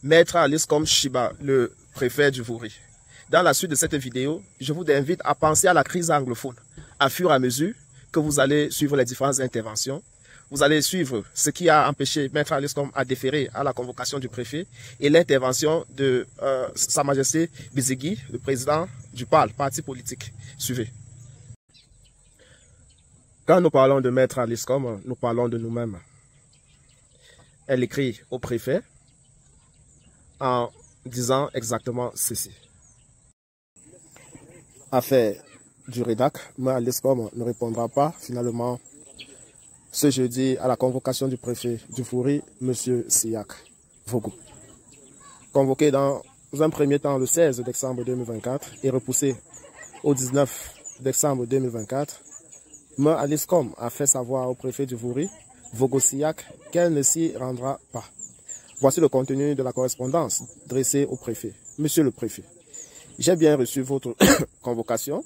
Maître Aliscom Shiba, le préfet du Vouri. Dans la suite de cette vidéo, je vous invite à penser à la crise anglophone. À fur et à mesure que vous allez suivre les différentes interventions, vous allez suivre ce qui a empêché Maître Aliscom à déférer à la convocation du préfet et l'intervention de Sa Majesté Bizigui, le président du PAL, parti politique. Suivez. Quand nous parlons de Maître Aliscom, nous parlons de nous-mêmes. Elle écrit au préfet en disant exactement ceci. Affaire du rédac, mais Aliscom ne répondra pas finalement ce jeudi à la convocation du préfet du Vouri, M. Siak Vogo. Convoqué dans un premier temps le 16 décembre 2024 et repoussé au 19 décembre 2024, M. Aliscom a fait savoir au préfet du Vouri, Vogo Siak, qu'elle ne s'y rendra pas. Voici le contenu de la correspondance dressée au préfet. Monsieur le préfet, j'ai bien reçu votre convocation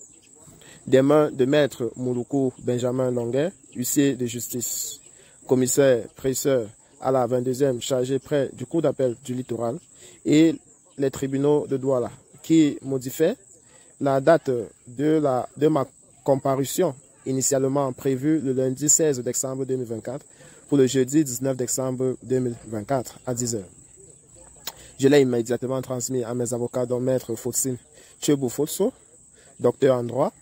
des mains de maître Mouloukou Benjamin Longuet, huissier de justice, commissaire presseur à la 22e chargée près du cour d'appel du littoral et les tribunaux de Douala, qui modifiaient la date de ma comparution initialement prévue le lundi 16 décembre 2024 pour le jeudi 19 décembre 2024 à 10 h. Je l'ai immédiatement transmis à mes avocats, dont maître Fotsin Chebou Fotso, docteur en droit,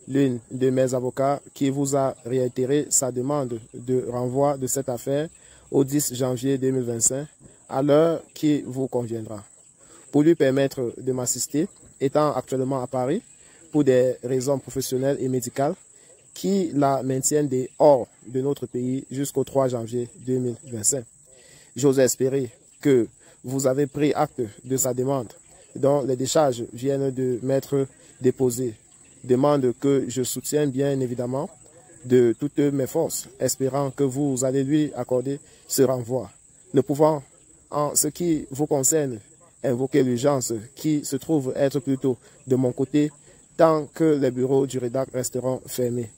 l'une de mes avocats qui vous a réitéré sa demande de renvoi de cette affaire au 10 janvier 2025 à l'heure qui vous conviendra. Pour lui permettre de m'assister, étant actuellement à Paris pour des raisons professionnelles et médicales qui la maintiennent hors de notre pays jusqu'au 3 janvier 2025. J'ose espérer que vous avez pris acte de sa demande dont les décharges viennent de m'être déposées. Demande que je soutiens bien évidemment de toutes mes forces, espérant que vous allez lui accorder ce renvoi. Ne pouvant, en ce qui vous concerne, invoquer l'urgence qui se trouve être plutôt de mon côté, tant que les bureaux du rédac resteront fermés.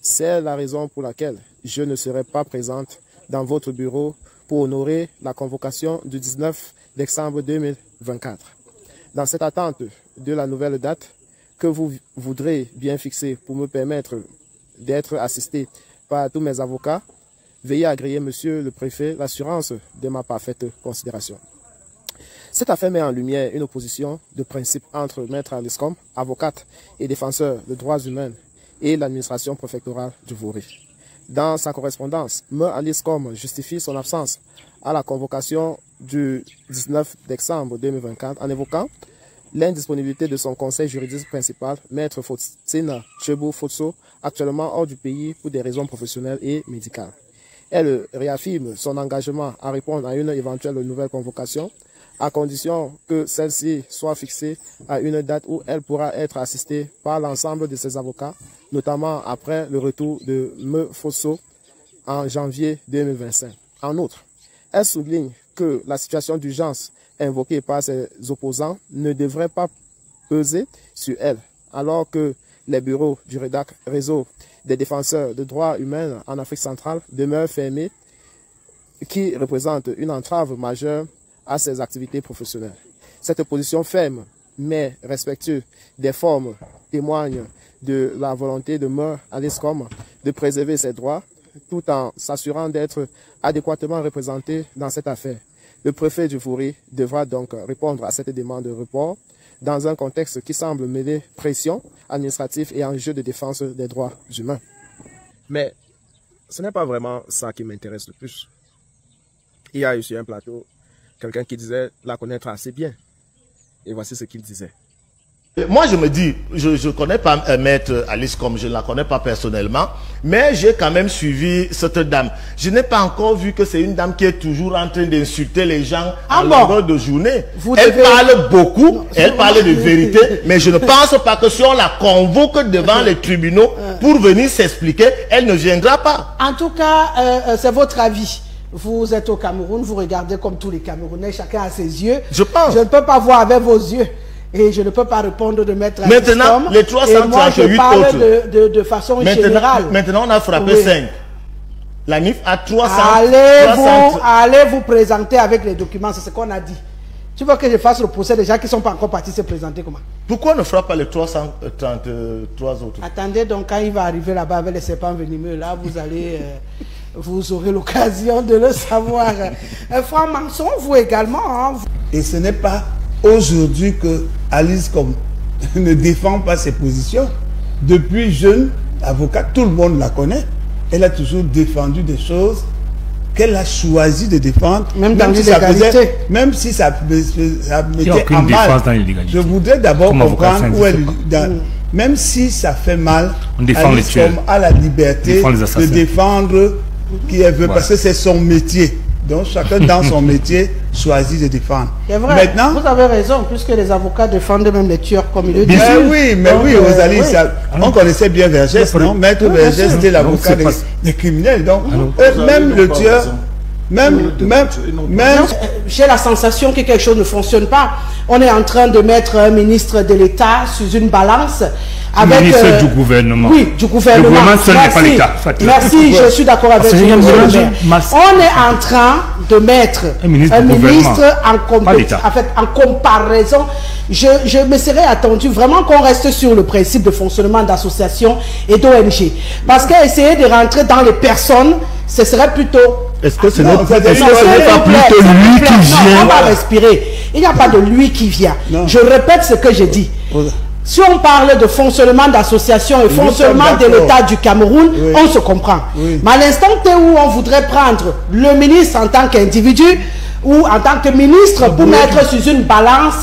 C'est la raison pour laquelle je ne serai pas présente dans votre bureau pour honorer la convocation du 19 décembre 2024. Dans cette attente de la nouvelle date que vous voudrez bien fixer pour me permettre d'être assisté par tous mes avocats, veuillez agréer, monsieur le préfet, l'assurance de ma parfaite considération. Cette affaire met en lumière une opposition de principe entre Maître Aliscom, avocate et défenseur des droits humains, et l'administration préfectorale du Vouri. Dans sa correspondance, M. Aliscom justifie son absence à la convocation du 19 décembre 2024 en évoquant l'indisponibilité de son conseil juridique principal, Maître Fotsin Chebou Fotso, actuellement hors du pays pour des raisons professionnelles et médicales. Elle réaffirme son engagement à répondre à une éventuelle nouvelle convocation, à condition que celle-ci soit fixée à une date où elle pourra être assistée par l'ensemble de ses avocats, notamment après le retour de M. Fotso en janvier 2025. En outre, elle souligne que la situation d'urgence invoquée par ses opposants ne devrait pas peser sur elle, alors que les bureaux du REDAC, réseau des défenseurs de droits humains en Afrique centrale, demeurent fermés, qui représente une entrave majeure à ses activités professionnelles. Cette position ferme, mais respectueuse des formes, témoigne de la volonté de M. Aliscom de préserver ses droits, tout en s'assurant d'être adéquatement représenté dans cette affaire. Le préfet du Vouri devra donc répondre à cette demande de report dans un contexte qui semble mêler pression administrative et enjeux de défense des droits humains. Mais ce n'est pas vraiment ça qui m'intéresse le plus. Il y a eu sur un plateau quelqu'un qui disait la connaître assez bien. Et voici ce qu'il disait. Moi, je me dis, je ne connais pas Maître Aliscom, je ne la connais pas personnellement, mais j'ai quand même suivi cette dame. Je n'ai pas encore vu que c'est une dame qui est toujours en train d'insulter les gens à longueur de journée. Elle parle beaucoup, elle parle de vérité, mais je ne pense pas que si on la convoque devant les tribunaux pour venir s'expliquer, elle ne viendra pas. En tout cas, c'est votre avis. Vous êtes au Cameroun, vous regardez comme tous les Camerounais, chacun a ses yeux. Je pense. Je ne peux pas voir avec vos yeux. Et je ne peux pas répondre de mettre maintenant, les 338 autres. De façon générale. Maintenant, on a frappé 5. La NIF a 300. Allez vous présenter avec les documents, c'est ce qu'on a dit. Tu veux que je fasse le procès des gens qui ne sont pas encore partis se présenter comment? Pourquoi on ne fera pas les 333 autres? Attendez donc, quand il va arriver là-bas avec les serpents venimeux, là, vous allez... vous aurez l'occasion de le savoir. Franc-maçon, vous également. Hein, vous... Et ce n'est pas aujourd'hui que Alice comme ne défend pas ses positions. Depuis jeune avocate, tout le monde la connaît. Elle a toujours défendu des choses qu'elle a choisi de défendre, même dans l'illégalité. Même si ça mettait à mal. Je voudrais d'abord comprendre où elle... Même si ça fait mal, Alice comme a la liberté de défendre qui elle veut, parce que c'est son métier. Donc chacun dans son métier choisit de défendre. C'est vrai, maintenant, vous avez raison, puisque les avocats défendent même les tueurs comme il le dit. Mais oui, Rosalie, on connaissait bien Vergès, non? Maître Vergès était l'avocat des criminels. Donc même le tueur, même j'ai la sensation que quelque chose ne fonctionne pas. On est en train de mettre un ministre de l'État sous une balance avec ministre du gouvernement. Oui, du gouvernement. Le gouvernement seul n'est pas l'État. Merci, je suis d'accord avec vous. On est en train de mettre un ministre en comparaison. Je me serais attendu vraiment qu'on reste sur le principe de fonctionnement d'associations et d'ONG. Parce qu'essayer de rentrer dans les personnes, ce serait plutôt... Est-ce que ce n'est pas plutôt lui qui vient? On va respirer. Il n'y a pas de lui qui vient. Non. Je répète ce que j'ai dit. Si on parle de fonctionnement d'association et fonctionnement de l'État du Cameroun, on se comprend. Mais à l'instant où on voudrait prendre le ministre en tant qu'individu ou en tant que ministre pour mettre sur une balance,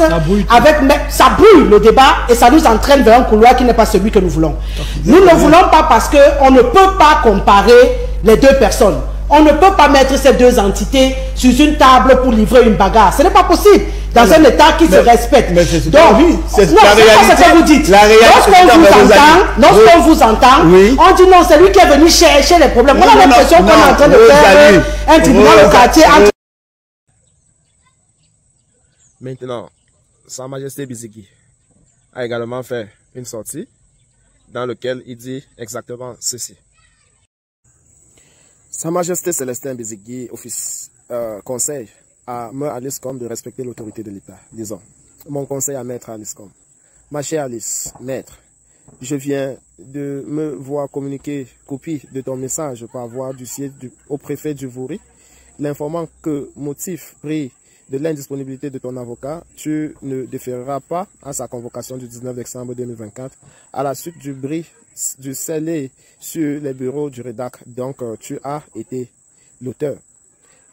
ça brouille le débat et ça nous entraîne vers un couloir qui n'est pas celui que nous voulons. Nous ne voulons pas parce qu'on ne peut pas comparer les deux personnes. On ne peut pas mettre ces deux entités sur une table pour livrer une bagarre. Ce n'est pas possible dans un État qui se respecte. Donc, c'est ce que vous dites. Lorsqu'on vous entend, on dit non, c'est lui qui est venu chercher les problèmes. On a l'impression qu'on est en train de faire un tribunal au quartier. Maintenant, Sa Majesté Bizigui a également fait une sortie dans laquelle il dit exactement ceci. Sa Majesté Célestin Bizigui conseille à me Alice Com de respecter l'autorité de l'État. Disons, mon conseil à Maître Alice Com. Ma chère Alice, Maître, je viens de me voir communiquer copie de ton message par voie d'huissier au préfet du Vouri, l'informant que motif pris de l'indisponibilité de ton avocat, tu ne déféreras pas à sa convocation du 19 décembre 2024 à la suite du bris du scellé sur les bureaux du rédac. Donc, tu as été l'auteur.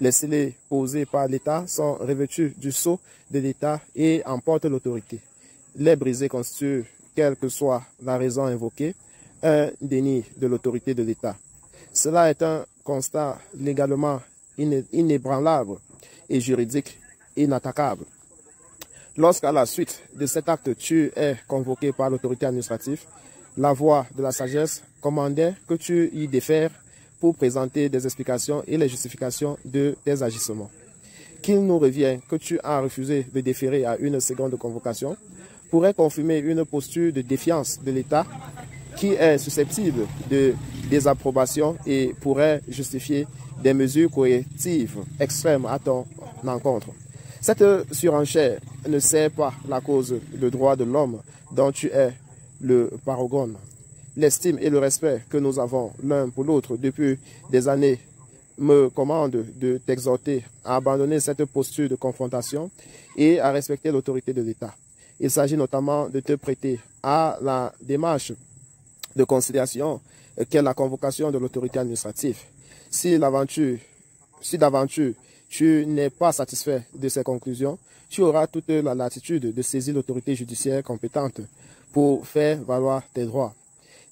Les scellés posés par l'État sont revêtus du sceau de l'État et emportent l'autorité. Les brisés constituent, quelle que soit la raison invoquée, un déni de l'autorité de l'État. Cela est un constat légalement inébranlable et juridique inattaquable. Lorsqu'à la suite de cet acte, tu es convoqué par l'autorité administrative, la voix de la sagesse commandait que tu y défères pour présenter des explications et les justifications de tes agissements. Qu'il nous revient que tu as refusé de déférer à une seconde convocation pourrait confirmer une posture de défiance de l'État qui est susceptible de désapprobation et pourrait justifier des mesures correctives extrêmes à ton encontre. Cette surenchère ne sert pas la cause de droits de l'homme dont tu es le paragone. L'estime et le respect que nous avons l'un pour l'autre depuis des années me commandent de t'exhorter à abandonner cette posture de confrontation et à respecter l'autorité de l'État. Il s'agit notamment de te prêter à la démarche de conciliation qu'est la convocation de l'autorité administrative. Si d'aventure tu n'es pas satisfait de ces conclusions, tu auras toute la latitude de saisir l'autorité judiciaire compétente pour faire valoir tes droits.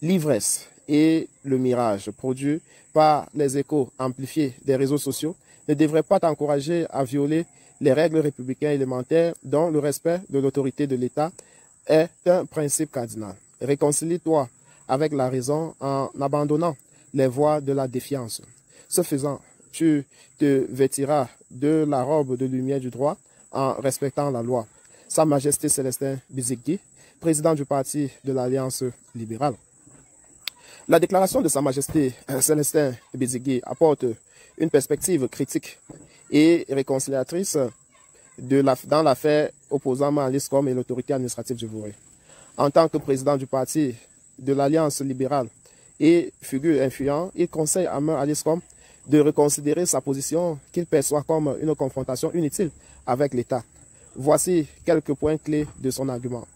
L'ivresse et le mirage produits par les échos amplifiés des réseaux sociaux ne devraient pas t'encourager à violer les règles républicaines élémentaires dont le respect de l'autorité de l'État est un principe cardinal. Réconcilie-toi avec la raison en abandonnant les voies de la défiance. Ce faisant, tu te vêtiras de la robe de lumière du droit en respectant la loi. Sa Majesté Célestin Bizigui, président du parti de l'Alliance libérale. La déclaration de Sa Majesté Célestin Bizigui apporte une perspective critique et réconciliatrice dans l'affaire opposant Aliscom et l'autorité administrative du Vouré. En tant que président du parti de l'Alliance libérale et figure influente, il conseille à Aliscom de reconsidérer sa position qu'il perçoit comme une confrontation inutile avec l'État. Voici quelques points clés de son argument.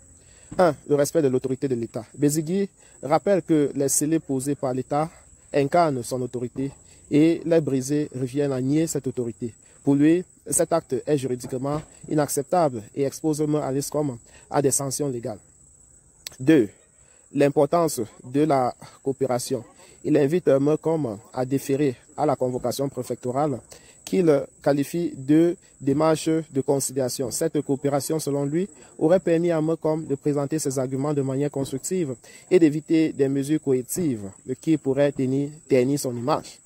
1. Le respect de l'autorité de l'État. Bézigui rappelle que les scellés posés par l'État incarnent son autorité et les brisés reviennent à nier cette autorité. Pour lui, cet acte est juridiquement inacceptable et expose Aliscom à des sanctions légales. 2. L'importance de la coopération. Il invite Meucom à déférer à la convocation préfectorale qu'il qualifie de démarche de conciliation. Cette coopération, selon lui, aurait permis à Meucom de présenter ses arguments de manière constructive et d'éviter des mesures coercitives qui pourraient ternir son image.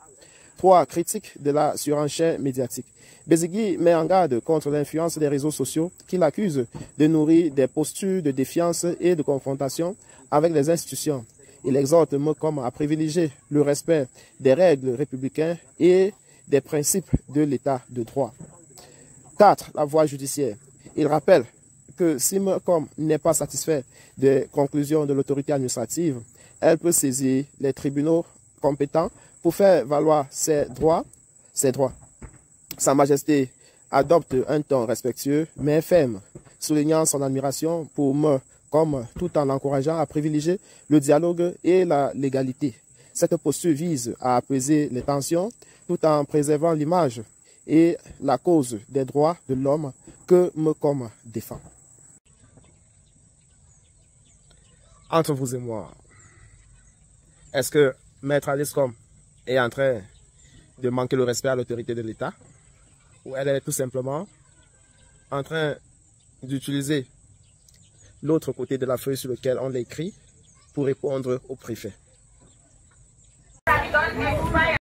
3. Critique de la surenchère médiatique. Bézigui met en garde contre l'influence des réseaux sociaux qu'il accuse de nourrir des postures de défiance et de confrontation avec les institutions. Il exhorte Meucom à privilégier le respect des règles républicaines et des principes de l'état de droit. 4. La voie judiciaire. Il rappelle que si Meucom n'est pas satisfait des conclusions de l'autorité administrative, elle peut saisir les tribunaux compétents pour faire valoir ses droits. Sa Majesté adopte un ton respectueux mais ferme, soulignant son admiration pour Meucom tout en l'encourageant à privilégier le dialogue et la légalité. Cette posture vise à apaiser les tensions tout en préservant l'image et la cause des droits de l'homme que Meucom défend. Entre vous et moi, est-ce que Maître Aliscom est en train de manquer le respect à l'autorité de l'État ou elle est tout simplement en train d'utiliser l'autre côté de la feuille sur lequel on l'écrit pour répondre au préfet?